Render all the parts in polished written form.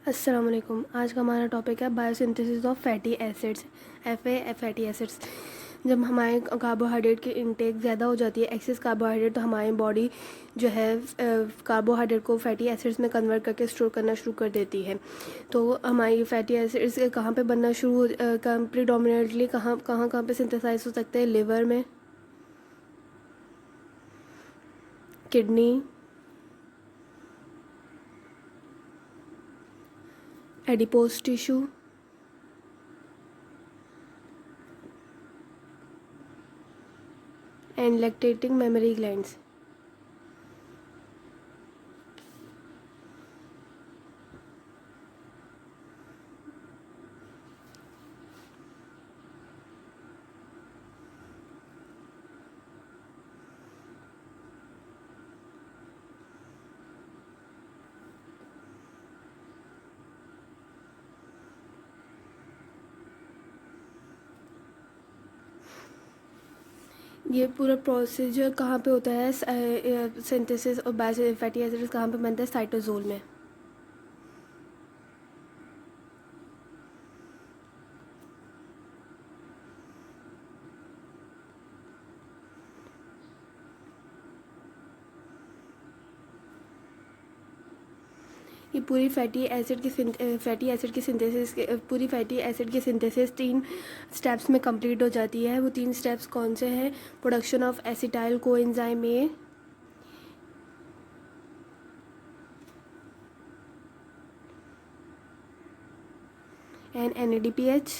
अस्सलाम वालेकुम। आज का हमारा टॉपिक है biosynthesis of fatty acids, fatty acids. जब हमारे कार्बोहाइड्रेट की इंटेक ज़्यादा हो जाती है, एक्सेस कार्बोहाइड्रेट, तो हमारी बॉडी जो है कार्बोहाइड्रेट को फैटी एसिड्स में कन्वर्ट करके स्टोर करना शुरू कर देती है। तो हमारी फैटी एसिड्स कहाँ पे बनना शुरू प्रीडोमिनेटली कहाँ कहाँ कहाँ पे सिंथेसाइज हो सकते हैं? लिवर में, kidney, adipose tissue, and lactating mammary glands. ये पूरा प्रोसीजर कहाँ पे होता है? सिंथेसिस और बायो फैटी एसिड्स कहाँ पे बनता है? साइटोसोल में। ये पूरी फैटी एसिड की सिंथेसिस पूरी फैटी एसिड की सिंथेसिस 3 स्टेप्स में कंप्लीट हो जाती है। वो 3 स्टेप्स कौन से हैं? Production of acetyl coenzyme A, and NADPH।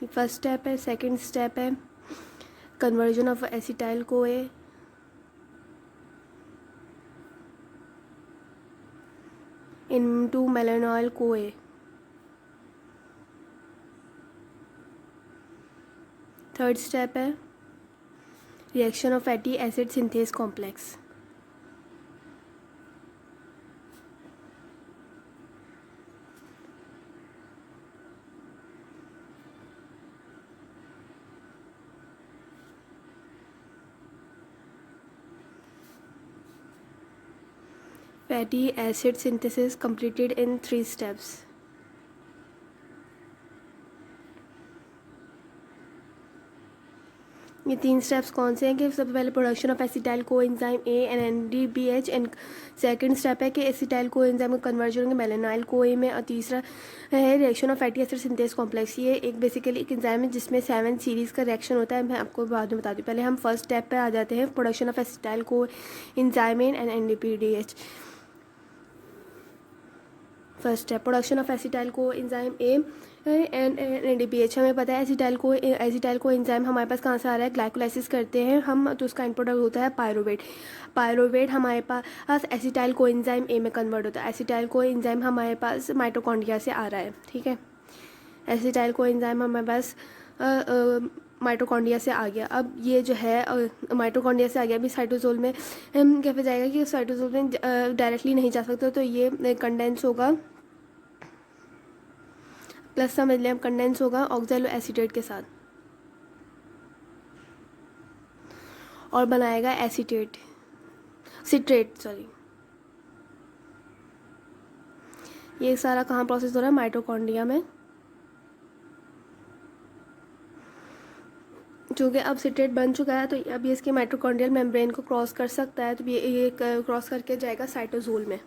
First step है। सेकंड स्टेप है conversion of acetyl co A into malonyl co A. Third step है reaction of fatty acid synthase complex. Fatty acid synthesis completed in 3 steps. ये 3 steps कौन से हैं? कि सबसे पहले production of acetyl coenzyme A and NADPH, and second step है कि एसिटाइल कोएंजाइम का कन्वर्जन होंगे मेलानाइल कोए में, और तीसरा है reaction of fatty acid synthase complex. ये एक बेसिकली एक एंजाइम है जिसमें 7 सीरीज़ का रिएक्शन होता है। मैं आपको बाद में बता दूँ। पहले हम फर्स्ट स्टेप पे आ जाते हैं, production of acetyl coenzyme and NADPH। First है production of acetyl coenzyme A and NADPH। हमें पता है एसिटाइल को एंजाइम हमारे पास कहाँ से आ रहा है? ग्लाइकोलाइसिस करते हैं हम, तो उसका एंड प्रोडक्ट होता है पायरोवेट। पायरोवेट हमारे पास एसिटाइल को एंजाइम ए में कन्वर्ट होता है। एसिटाइल को एंजाइम हमारे पास माइटोकॉन्ड्रिया से आ रहा है, ठीक है। एसिटाइल को एंजाइम हमारे पास माइटोकॉन्ड्रिया से आ गया। अब ये जो है माइटोकॉन्ड्रिया से आ गया, अभी साइटोसोल में कैसे जाएगा? कि साइटोसोल में डायरेक्टली नहीं जा सकता, तो ये कंडेंस होगा, प्लस समझ लें, कंडेंस होगा ऑक्सैलो एसीटेट के साथ और बनाएगा सिट्रेट सॉरी। ये सारा कहाँ प्रोसेस हो रहा है? माइटोकॉन्ड्रिया में। चूँकि अब सिट्रेट बन चुका है, तो अब ये इसके माइटोकॉन्ड्रियल मेम्ब्रेन को क्रॉस कर सकता है, तो ये क्रॉस करके जाएगा साइटोसोल में।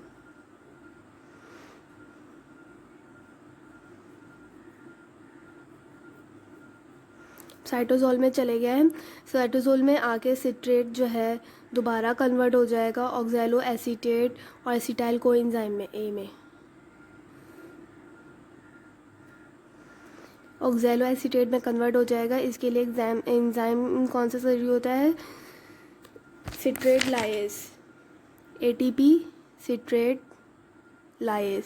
साइटोसोल में चले गए हैं। साइटोसोल में आके सिट्रेट जो है दोबारा कन्वर्ट हो जाएगा ऑक्सैलो एसीटेट और एसिटाइल कोएंजाइम में ए में। ऑक्सैलो एसीटेट में कन्वर्ट हो जाएगा। इसके लिए एंजाइम कौन सा जरूरी होता है? Citrate lyase, ATP citrate lyase.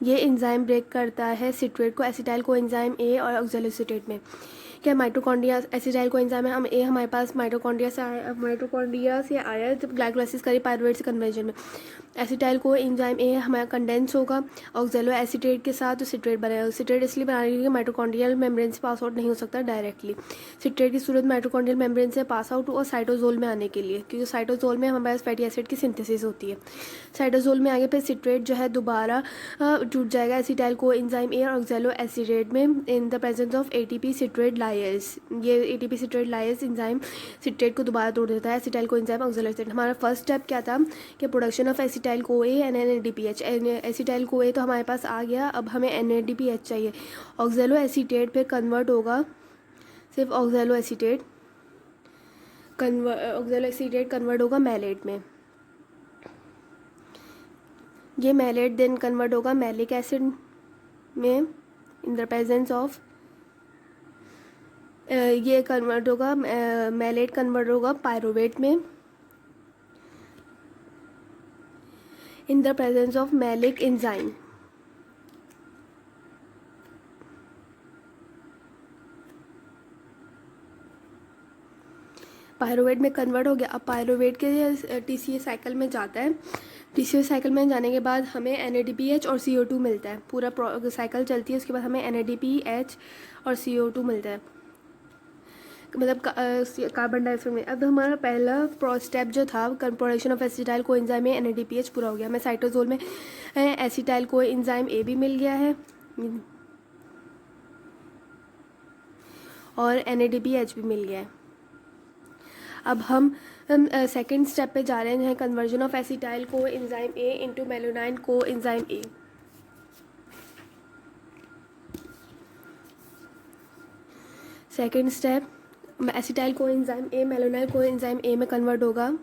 ये एंजाइम ब्रेक करता है सिट्रेट को एसिटाइल को एंजाइम ए और ऑक्सैलो एसीटेट में। क्या माइटोकॉन्ड्रिया एसिटाइल को एंजाइम है, हम ए हमारे पास माइटोकॉन्ड्रिया से आया जब ग्लाइकोलाइसिस करी पायरुवेट से कन्वर्जन में। एसिटाइल को एंजाइम ए हमारा कंडेंस होगा ऑक्जेलो एसीटेट के साथ, तो सिट्रेट बनाएगा। सिट्रेट इसलिए बनाने के लिए माइटोकॉन्ड्रियल मेम्ब्रेन से पास आउट नहीं हो सकता डायरेक्टली। सिट्रेट की सूरत माइटोकॉन्ड्रियल मेम्ब्रेन से पास आउट और साइटोजोल में आने के लिए, क्योंकि साइटोजोल में हमारे पास फैटी एसिड की सिंथेसिस होती है। साइटोजोल में आगे फिर सिट्रेट जो है दोबारा टूट जाएगा एसिटाइल को एंजाइम ए और ऑक्जेलो एसीटेट में in the presence of ATP citrate lyase. ये ATP citrate lyase enzyme citrate को दोबारा तोड़ देता है acetyl coenzyme oxaloacetate. हमारा फर्स्ट स्टेप क्या था कि production of acetyl co A and NADPH। Acetyl co ए तो हमारे पास आ गया, अब हमें NADPH चाहिए। ऑक्जेलो एसीटेट फिर कन्वर्ट होगा, सिर्फ ऑक्जेलो एसीटेट कन्वर्ट होगा मैलेट में। ये मैलेट देन कन्वर्ट होगा मैलिक एसिड में इन द प्रेजेंस ऑफ ये कन्वर्ट होगा मैलेट कन्वर्ट होगा पायरुवेट में in the presence of malic enzyme. Pyruvate में कन्वर्ट हो गया। अब पायरुवेट के TCA साइकिल में जाता है। TCA साइकिल में जाने के बाद हमें NADPH और CO2 मिलता है। पूरा साइकिल चलती है, उसके बाद हमें NADPH और CO2 मिलता है, मतलब कार्बन डाइऑक्साइड में। अब हमारा पहला स्टेप जो था प्रोडक्शन ऑफ एसिटाइल को एंजाइम में NADPH पूरा हो गया। हमें साइटोजोल में एसिटाइल को एंजाइम ए भी मिल गया है और NADPH भी मिल गया है। अब हम सेकेंड स्टेप पे जा रहे हैं, conversion of acetyl coenzyme A into malonyl coenzyme A. Second step, acetyl coenzyme A malonyl coenzyme ए में कन्वर्ट होगा।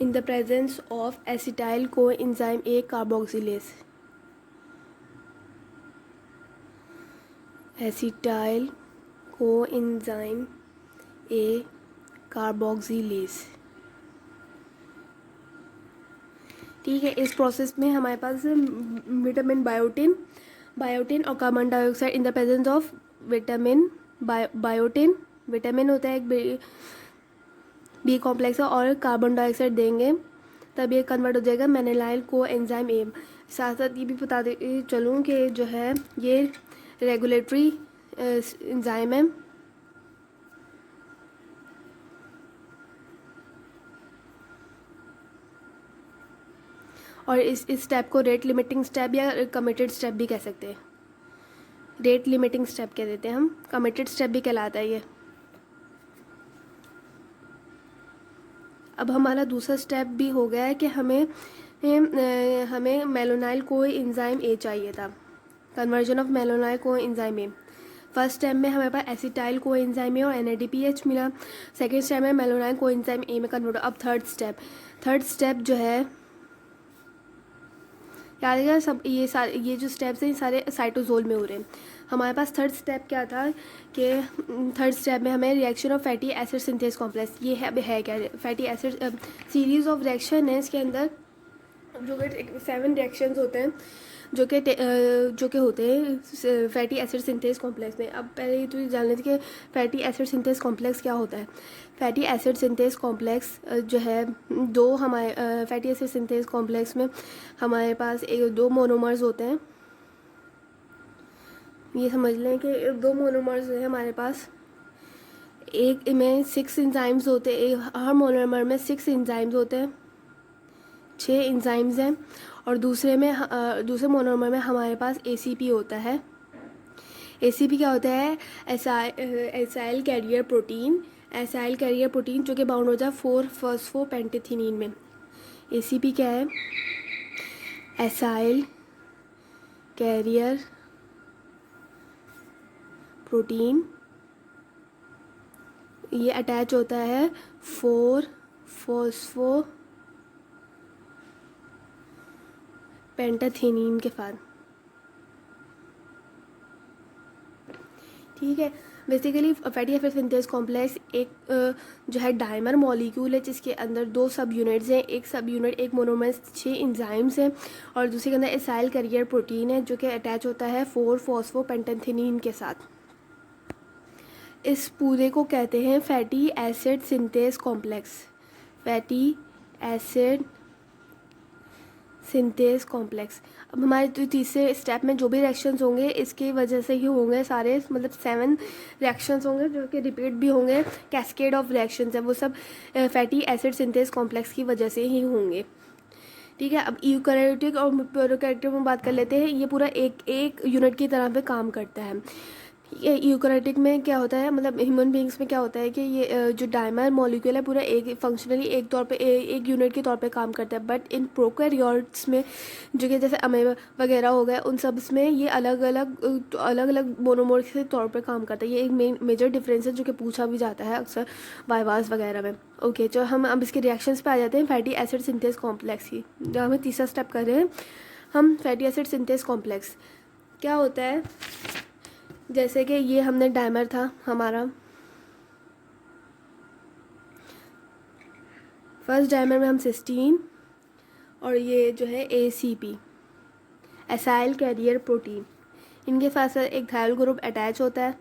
in the presence of acetyl coenzyme A carboxylase। acetyl coenzyme A carboxylase। ठीक है, इस process में हमारे पास vitamin biotin और carbon dioxide in the presence of vitamin biotin, vitamin होता है एक बी कॉम्प्लेक्स है, और कार्बन डाइऑक्साइड देंगे तब ये कन्वर्ट हो जाएगा मेनिलाइल को एंजाइम ए। साथ साथ ये भी बता दे चलूँ कि जो है ये रेगुलेटरी एंजाइम है और इस स्टेप को रेट लिमिटिंग स्टेप या कमिटेड स्टेप भी कह सकते हैं। रेट लिमिटिंग स्टेप कह देते हैं हम, कमिटेड स्टेप भी कहलाता है ये। अब हमारा दूसरा स्टेप भी हो गया है कि हमें मेलोनाइल को एंजाइम ए चाहिए था, कन्वर्जन ऑफ मेलोनाइल को एंजाइम ए। फर्स्ट स्टेप में हमारे पास एसिटाइल को एंजाइम ए और NADPH मिला। सेकेंड स्टेप में मेलोनाइल को एंजाइम ए में कन्वर्ट। अब थर्ड स्टेप जो है याद रखिएगा, सब ये जो स्टेप्स हैं ये सारे साइटोजोल में हो रहे हैं। हमारे पास थर्ड स्टेप क्या था कि थर्ड स्टेप में हमें reaction of fatty acid synthase complex, ये है क्या fatty acid series of reaction है। इसके अंदर जो कि 7 रिएक्शंस होते हैं जो कि होते हैं फैटी एसिड सिंथेस कॉम्प्लेक्स में। अब पहले ये तो जान लेते कि फैटी एसिड सिंथेस कॉम्प्लेक्स क्या होता है। फैटी एसिड सिंथेस कॉम्प्लेक्स जो है दो हमारे फैटी एसिड सिंथेस कॉम्प्लेक्स में हमारे पास 2 मोनोमर्स होते हैं। ये समझ लें कि 2 मोनोमर्स हैं हमारे पास, एक में 6 एंजाइम्स होते हैं, हर मोनोमर में 6 एंजाइम्स होते हैं, 6 एंजाइम्स हैं। और दूसरे मोनोमर में हमारे पास ACP होता है। ACP क्या होता है, एसाइल कैरियर प्रोटीन जो कि बाउंड हो जाए 4-फॉस्फोपेंटेथिनीन में। ACP क्या है, एसाइल कैरियर प्रोटीन, ये अटैच होता है 4-फॉस्फोपेंटेथिनीन के साथ। ठीक है। Basically fatty acid synthase complex एक जो है डाइमर मॉलिक्यूल है जिसके अंदर 2 सब यूनिट्स हैं। एक सब यूनिट एक मोनोमर 6 इंजाइम्स हैं और दूसरे के अंदर एसाइल कैरियर प्रोटीन है जो कि अटैच होता है 4 फॉस्फोपेंटेथिनीन के साथ। इस पूरे को कहते हैं fatty acid synthase complex. Fatty acid synthase complex. अब हमारे जो तीसरे स्टेप में जो भी रिएक्शंस होंगे इसकी वजह से ही होंगे सारे, मतलब 7 रिएक्शंस होंगे जो कि रिपीट भी होंगे। कैस्केड ऑफ रिएक्शंस है वो सब फैटी एसिड सिंथेस कॉम्प्लेक्स की वजह से ही होंगे। ठीक है। अब यूकैरियोटिक और प्रोकैरियोटिक में बात कर लेते हैं। ये पूरा एक यूनिट की तरह पे काम करता है। ये यूकैरियोटिक में क्या होता है, मतलब ह्यूमन बींग्स में क्या होता है कि ये जो डाइमर मॉलिक्यूल है पूरा एक फंक्शनली एक तौर पे एक यूनिट के तौर पे काम करता है। बट इन प्रोकैरियोट्स में जो कि जैसे अमीबा वगैरह हो गए उन सब में ये अलग अलग मोनोमर के तौर पे काम करता है। ये एक मेजर डिफरेंस है जो कि पूछा भी जाता है अक्सर वाइवास वगैरह में। ओके, तो हम अब इसके रिएक्शंस पे आ जाते हैं फैटी एसिड सिंथेस कॉम्प्लेक्स की। जो हमें तीसरा स्टेप कर रहे हैं हम, फैटी एसिड सिंथेस कॉम्प्लेक्स क्या होता है। जैसे कि ये हमने डाइमर था हमारा, फर्स्ट डाइमर में हम सिस्टीन और ये जो है ACP एसाइल कैरियर प्रोटीन, इनके साथ एक थायल ग्रुप अटैच होता है।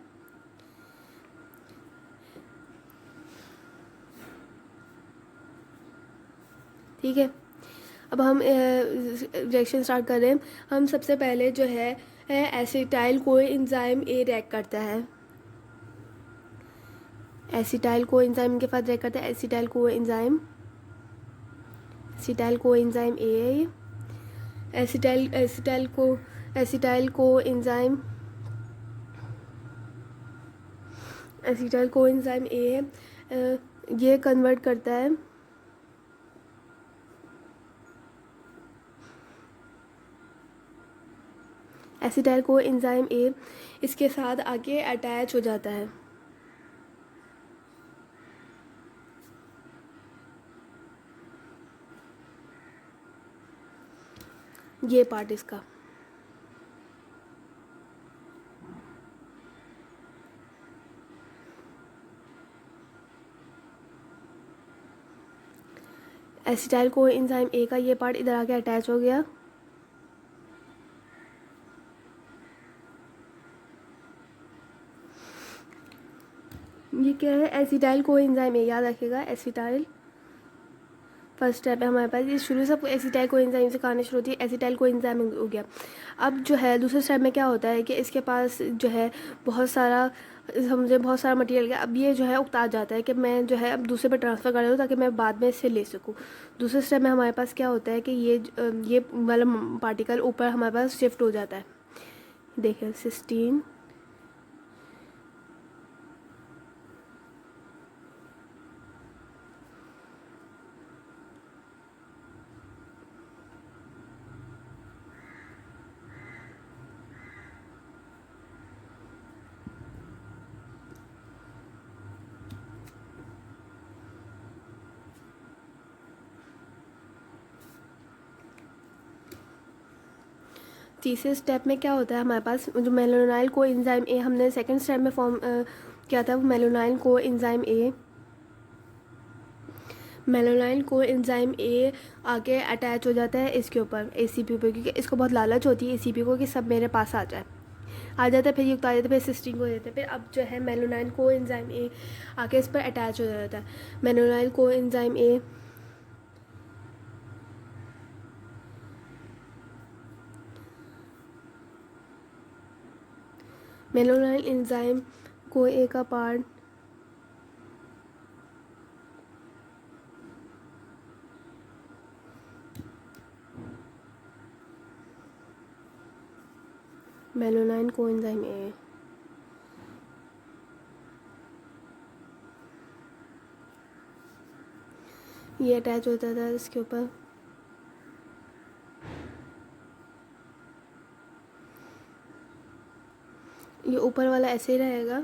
ठीक है। अब हम रिएक्शन स्टार्ट कर रहे हैं। हम सबसे पहले जो है एसिटाइल कोएंजाइम A रिएक्ट करता है। एसिटाइल कोएंजाइम के साथ रिएक्ट करता है एसिटाइल कोएंजाइम A है ये। एसिटाइल कोएंजाइम A है। ये कन्वर्ट करता है एसिटाइल कोएंजाइम A इसके साथ आके अटैच हो जाता है। ये पार्ट इसका। एसिटाइल कोएंजाइम A का ये पार्ट इधर आके अटैच हो गया। ये क्या है, एसिटाइल कोएंजाइम A, याद रखिएगा एसिटाइल। फर्स्ट स्टेप है हमारे पास, ये शुरू से एसिटाइल कोएंजाइम से कहानी शुरू होती है, एसिटाइल कोएंजाइम हो गया। अब जो है दूसरे स्टेप में क्या होता है कि इसके पास जो है बहुत सारा मटेरियल गया। अब ये जो है उकता जाता है कि मैं जो है अब दूसरे पे ट्रांसफ़र कर दूँ ताकि मैं बाद में इससे ले सकूँ। दूसरे स्टेप में हमारे पास क्या होता है कि ये वाला पार्टिकल ऊपर हमारे पास शिफ्ट हो जाता है। देखिए सिस्टीन, तीसरे स्टेप में क्या होता है हमारे पास, जो मेलानाइल कोएंजाइम A हमने सेकंड स्टेप में फॉर्म किया था, वो मेलानाइल कोएंजाइम A आके अटैच हो जाता है इसके ऊपर ACP पे, क्योंकि इसको बहुत लालच होती है ACP को कि सब मेरे पास आ जाता है। फिर युक्त आ जाता है, फिर सिस्टीन को हो जाता है। फिर अब जो है मेलानाइल कोएंजाइम A आके इस पर अटैच हो जाता है। मेलानाइल कोएंजाइम A मेलानाइल एंजाइम को A का पार्ट मेलानाइल कोएंजाइम A, ये अटैच होता था इसके ऊपर। ये ऊपर वाला ऐसे ही रहेगा।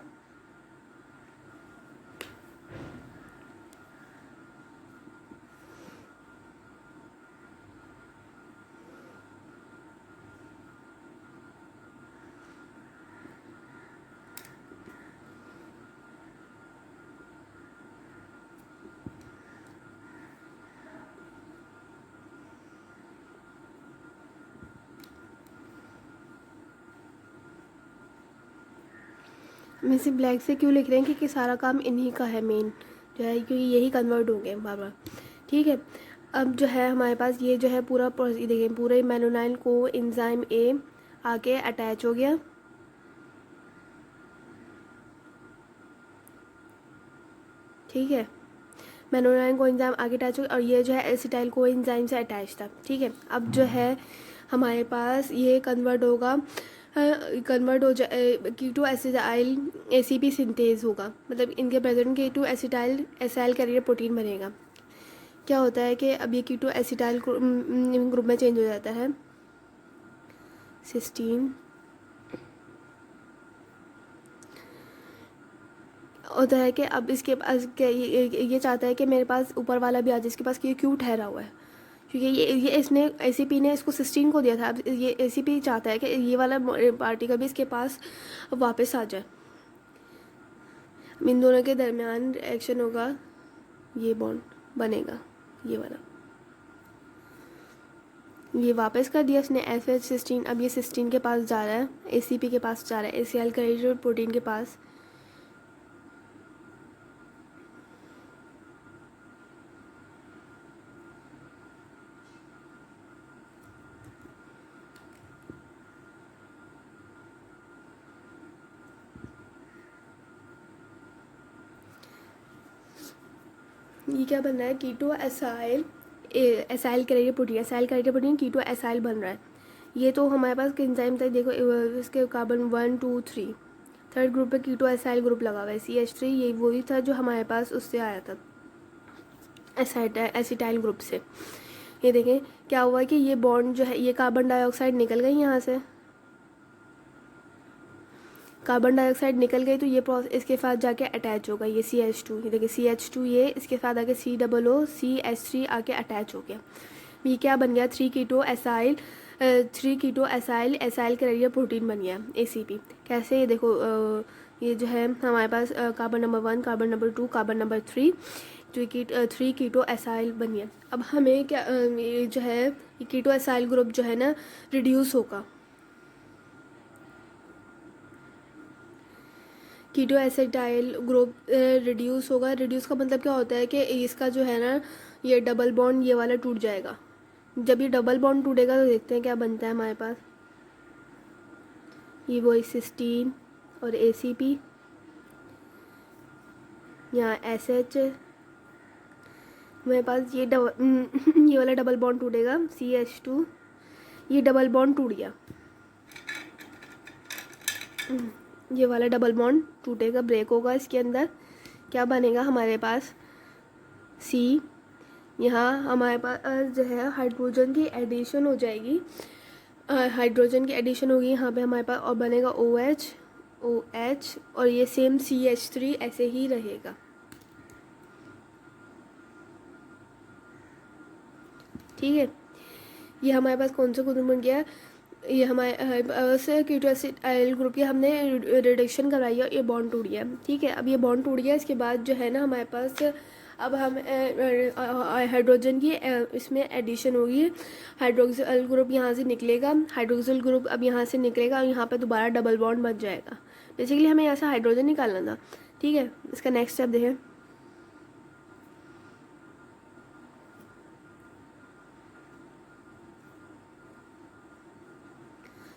मैं सिर्फ ब्लैक से क्यों लिख रहे हैं, क्योंकि सारा काम इन्हीं का है मेन जो है, क्योंकि यही कन्वर्ट होंगे बार बार। ठीक है, अब जो है हमारे पास ये जो है पूरा देखिए पूरे मेनोनाइन को एंजाइम ए आके अटैच हो गया। ठीक है, मेनोनाइन को एंजाइम आगे अटैच हो गया और ये जो है एसिटाइल को एंजाइम से अटैच था। ठीक है, अब जो है हमारे पास ये कन्वर्ट होगा, कन्वर्ट हो जाए कीटो एसिटाइल एसीपी सिंथेज होगा, मतलब इनके प्रेजेंट कीटो एसिटाइल एसाइल कैरियर प्रोटीन बनेगा। क्या होता है कि अब ये कीटो एसिटाइल ग्रुप में चेंज हो जाता है, सिस्टीन होता है कि अब इसके पास ये चाहता है कि मेरे पास ऊपर वाला भी आ जाए, इसके पास ये क्यों ठहरा हुआ है, क्योंकि ये इसने एसीपी ने इसको सिस्टीन को दिया था। अब ये एसीपी चाहता है कि ये वाला पार्टिकल भी इसके पास वापस आ जाए। इन दोनों के दरमियान रिएक्शन होगा, ये बॉन्ड बनेगा ये वाला, ये वापस कर दिया इसने एफ सिस्टीन। अब ये सिस्टीन के पास जा रहा है, एसीपी के पास जा रहा है, एसीएल कैरियर प्रोटीन के पास। ये क्या बन रहा है, keto acyl acyl carrier protein, acyl carrier protein keto acyl बन रहा है। ये तो हमारे पास एंजाइम था, देखो इसके कार्बन 1 2 3 थर्ड ग्रुप पे कीटो एसाइल ग्रुप लगा हुआ है, CH3 ये वही था जो हमारे पास उससे आया था एसिटाइल ग्रुप से। ये देखें क्या हुआ कि ये बॉन्ड जो है, ये कार्बन डाइऑक्साइड निकल गई यहाँ से, कार्बन डाइऑक्साइड निकल गई तो ये प्रोसेस इसके साथ जाके अटैच होगा, ये CH2, ये देखिए CH2 ये इसके साथ आके COOCH3 आके अटैच हो गया। ये क्या बन गया, 3 keto acyl acyl carrier protein बन गया ACP। कैसे, ये देखो ये जो है हमारे पास carbon number 1 carbon number 2 carbon number 3 3 keto acyl बन गया। अब हमें क्या ये जो है ये कीटो एसाइल ग्रुप जो है ना रिड्यूस होगा, कीटो एसिटाइल ग्रुप रिड्यूस होगा। रिड्यूस का मतलब क्या होता है कि इसका जो है ना ये डबल बॉन्ड ये वाला टूट जाएगा। जब ये डबल बॉन्ड टूटेगा तो देखते हैं क्या बनता है हमारे पास, ये वही सिस्टीन और ACP, यहाँ SH मेरे पास ये ये वाला डबल बॉन्ड टूटेगा CH2, ये डबल बॉन्ड टूट गया, ये वाला डबल बॉन्ड टूटेगा, ब्रेक होगा, इसके अंदर क्या बनेगा हमारे पास C, यहाँ हमारे पास जो है हाइड्रोजन की एडिशन हो जाएगी, हाइड्रोजन की एडिशन होगी यहाँ पे हमारे पास और बनेगा OH और ये सेम CH3 ऐसे ही रहेगा। ठीक है, ये हमारे पास कौन सा ग्रुप बन गया, ये हमारे कीटो एसिटाइल ग्रुप की हमने रिडक्शन कराई है, ये बॉन्ड टूट गया। ठीक है, अब ये बॉन्ड टूट गया, इसके बाद जो है ना हमारे पास अब हम हाइड्रोजन की इसमें एडिशन होगी, हाइड्रोक्सिल ग्रुप यहाँ से निकलेगा, हाइड्रोक्सिल ग्रुप अब यहाँ से निकलेगा और यहाँ पे दोबारा डबल बॉन्ड बन जाएगा। बेसिकली हमें यहाँ से हाइड्रोजन निकालना था। ठीक है, इसका नेक्स्ट स्टेप देखें,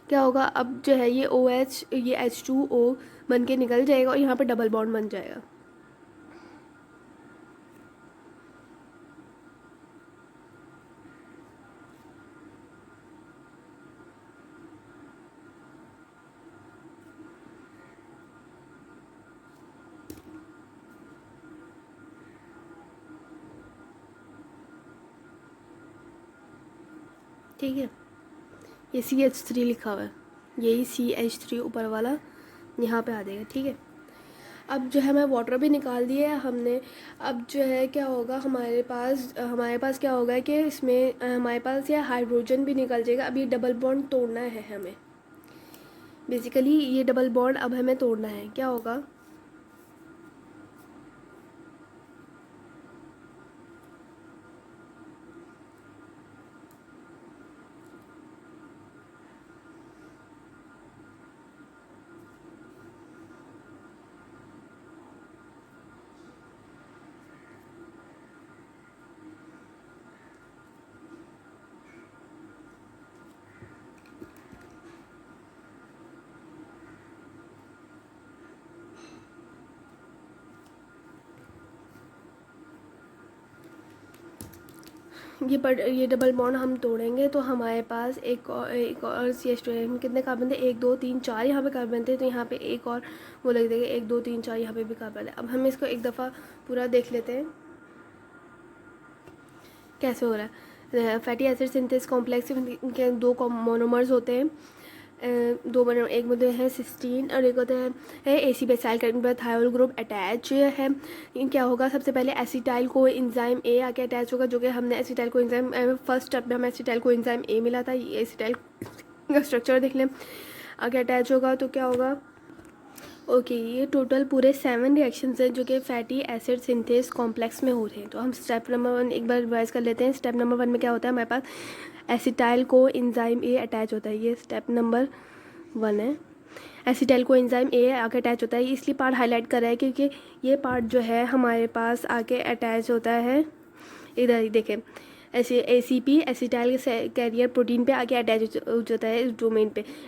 क्या होगा, अब जो है ये OH ये H2O बन के निकल जाएगा और यहाँ पे डबल बॉन्ड बन जाएगा। ठीक है, ये CH3 लिखा हुआ है, यही CH3 ऊपर वाला यहाँ पे आ जाएगा। ठीक है, अब जो है मैं वाटर भी निकाल दिया है हमने। अब जो है क्या होगा हमारे पास क्या होगा कि इसमें हमारे पास ये हाइड्रोजन भी निकल जाएगा। अब ये डबल बॉन्ड तोड़ना है हमें, बेसिकली ये डबल बॉन्ड अब हमें तोड़ना है। क्या होगा, ये डबल बॉन्ड हम तोड़ेंगे तो हमारे पास एक और CH2 कितने कार्बन थे, 1 2 3 4 यहाँ पे कार्बन थे, तो यहाँ पे एक और वो लग देंगे 1 2 3 4 यहाँ पे भी कार्बन है। अब हम इसको एक दफ़ा पूरा देख लेते हैं कैसे हो रहा है। फैटी एसिड सिंथेस कॉम्प्लेक्स के 2 मोनोमर्स होते हैं, 2 मोनोमर, एक में है सिस्टीन और एक होता है AC बेसाइल करने पर थायोल ग्रुप अटैच है। क्या होगा, सबसे पहले एसिटाइल को एंजाइम A आके अटैच होगा, जो कि हमने acetyl co enzyme first step में हमें एसिटाइल को एंजाइम A मिला था। ये एसिटाइल का स्ट्रक्चर देख लें, आगे अटैच होगा तो क्या होगा। ओके, ये टोटल पूरे 7 रिएक्शंस हैं जो कि फैटी एसिड सिंथेस कॉम्प्लेक्स में हो रहे हैं। तो हम स्टेप नंबर 1 एक बार रिवाइज कर लेते हैं। स्टेप नंबर 1 में क्या होता है, हमारे पास acetyl coenzyme A attach होता है, ये स्टेप नंबर 1 है। एसिटाइल को एंजाइम A आके अटैच होता है, इसलिए पार्ट हाईलाइट कर रहा है क्योंकि ये पार्ट जो है हमारे पास आके अटैच होता है, इधर ही देखें, ऐसे ACP एसिटाइल कैरियर प्रोटीन पे आके अटैच हो जाता है इस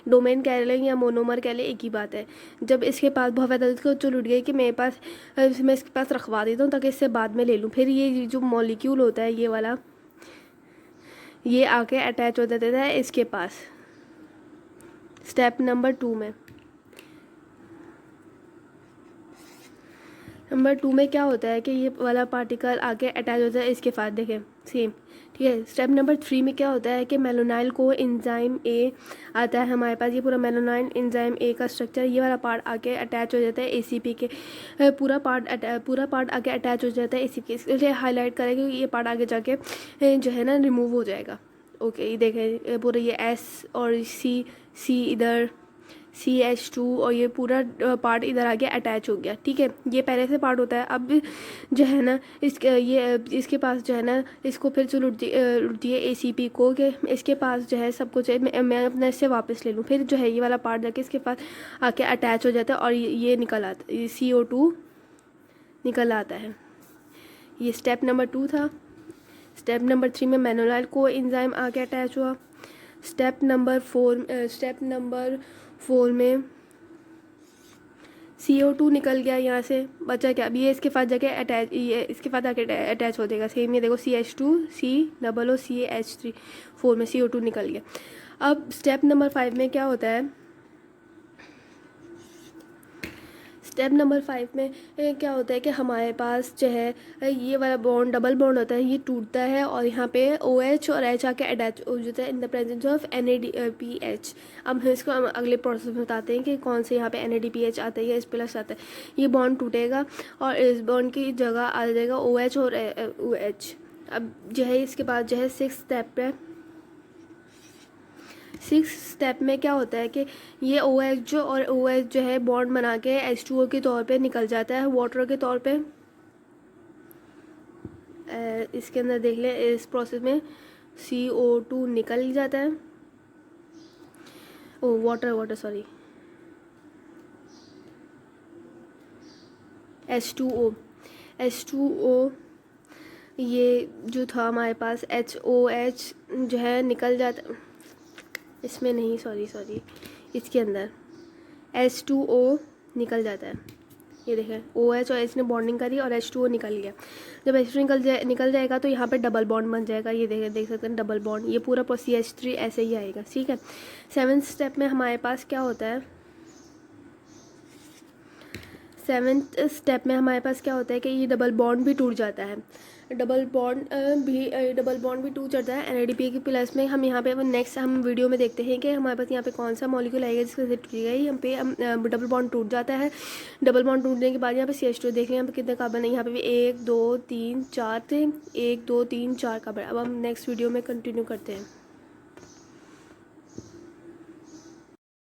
डोमेन कह लें या मोनोमर कह लें, एक ही बात है। जब इसके पास बहुत ज़्यादा इसको चल उठ गई कि मैं इसके पास रखवा देता हूँ ताकि इससे बाद में ले लूँ, फिर ये जो मॉलिक्यूल होता है ये वाला, ये आके अटैच हो जाता है इसके पास स्टेप नंबर 2 में। नंबर 2 में क्या होता है कि ये वाला पार्टिकल आके अटैच होता है इसके साथ, देखें सेम, ठीक है। स्टेप नंबर 3 में क्या होता है कि मेलोनाइल को एंजाइम A आता है हमारे पास, ये पूरा मेलोनाइल एंजाइम A का स्ट्रक्चर, ये वाला पार्ट आके अटैच हो जाता है ACP के, पूरा पार्ट आके अटैच हो जाता है ACP के, इसलिए हाईलाइट करें कि ये पार्ट आगे जाके जो है ना रिमूव हो जाएगा। ओके, ये देखें पूरा ये S और C इधर CH2 और ये पूरा पार्ट इधर आके अटैच हो गया, ठीक है। ये पहले से पार्ट होता है। अब जो है ना इसके पास जो है ना इसको फिर से लुट दिए ACP को कि इसके पास जो है सब कुछ है, मैं अपना इससे वापस ले लूँ, फिर जो है ये वाला पार्ट जाके इसके पास आके अटैच हो जाता है और ये निकल आता है, CO2 निकल आता है। ये स्टेप नंबर 2 था। स्टेप नंबर 3 में मेनोलाइल को एंजाइम आके अटैच हुआ। स्टेप नंबर 4 में CO2 निकल गया, यहाँ से बचा क्या, अब ये इसके साथ जाके अटैच, ये इसके साथ आके अटैच हो जाएगा सेम, ये देखो CH2 COOCH3 4 में CO2 निकल गया। अब स्टेप नंबर 5 में क्या होता है, स्टेप नंबर 5 में क्या होता है कि हमारे पास जो है ये वाला बॉन्ड डबल बॉन्ड होता है, ये टूटता है और यहाँ पे OH और H आके अटैच हो जाता है इन द प्रेजेंस ऑफ NADPH। अब हम इसको अगले प्रोसेस में बताते हैं कि कौन से यहाँ पे NADPH आता है या H+ आता है। ये बॉन्ड टूटेगा और इस बॉन्ड की जगह आ जाएगा OH और OH। अब जो है इसके बाद जो है 6 स्टेप में क्या होता है कि ये OH जो है बॉन्ड बना के H2O के तौर पे निकल जाता है वाटर के तौर पे। इसके अंदर देख लें, इस प्रोसेस में CO2 निकल जाता है, वाटर सॉरी, H2O ये जो था हमारे पास HOH जो है निकल जाता, इसमें नहीं, सॉरी इसके अंदर H2O निकल जाता है। ये देखें OH और H ने बॉन्डिंग करी और H2O निकल गया। जब H2 निकल जाएगा तो यहाँ पे डबल बॉन्ड बन जाएगा, ये देख सकते हैं डबल बॉन्ड, ये पूरा CH3 ऐसे ही आएगा, ठीक है। 7th स्टेप में हमारे पास क्या होता है, 7th स्टेप में हमारे पास क्या होता है कि ये डबल बॉन्ड भी टूट जाता है, डबल बॉन्ड भी टूट जाता है NADP के प्लस में। हम यहाँ पे नेक्स्ट हम वीडियो में देखते हैं कि हमारे पास यहाँ पे कौन सा मॉलिक्यूल आएगा जिसके से टूटेगा, यहाँ पे हम डबल बॉन्ड टूट जाता है। डबल बॉन्ड टूटने के बाद यहाँ पे CH2 देख लें, यहाँ पे कितने कार्बन है, यहाँ पे भी 1 2 3 4 थे, 1 2 3 4 कार्बन। अब हम नेक्स्ट वीडियो में कंटिन्यू करते हैं।